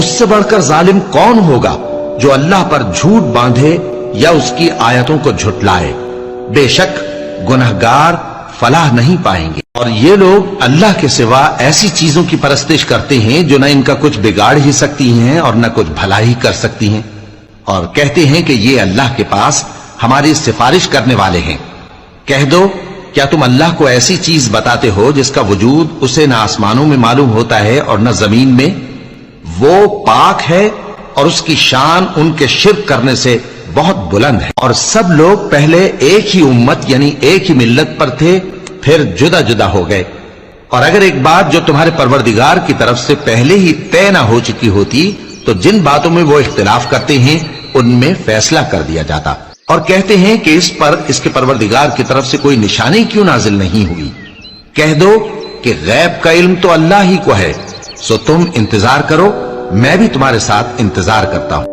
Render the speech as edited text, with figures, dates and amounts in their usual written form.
اس سے بڑھ کر ظالم کون ہوگا جو اللہ پر جھوٹ باندھے یا اس کی آیتوں کو جھٹلائے؟ بے شک گنہگار فلاح نہیں پائیں گے۔ اور یہ لوگ اللہ کے سوا ایسی چیزوں کی پرستش کرتے ہیں جو نہ ان کا کچھ بگاڑ ہی سکتی ہیں اور نہ کچھ بھلائی کر سکتی ہیں، اور کہتے ہیں کہ یہ اللہ کے پاس ہماری سفارش کرنے والے ہیں۔ کہہ دو کیا تم اللہ کو ایسی چیز بتاتے ہو جس کا وجود اسے نہ آسمانوں میں معلوم ہوتا ہے اور نہ زمین میں؟ وہ پاک ہے اور اس کی شان ان کے شرک کرنے سے بہت بلند ہے۔ اور سب لوگ پہلے ایک ہی امت یعنی ایک ہی ملت پر تھے، پھر جدا جدا ہو گئے۔ اور اگر ایک بات جو تمہارے پروردگار کی طرف سے پہلے ہی طے نہ ہو چکی ہوتی تو جن باتوں میں وہ اختلاف کرتے ہیں ان میں فیصلہ کر دیا جاتا۔ اور کہتے ہیں کہ اس پر اس کے پروردگار کی طرف سے کوئی نشانی کیوں نازل نہیں ہوئی؟ کہہ دو کہ غیب کا علم تو اللہ ہی کو ہے، سو تم انتظار کرو، میں بھی تمہارے ساتھ انتظار کرتا ہوں۔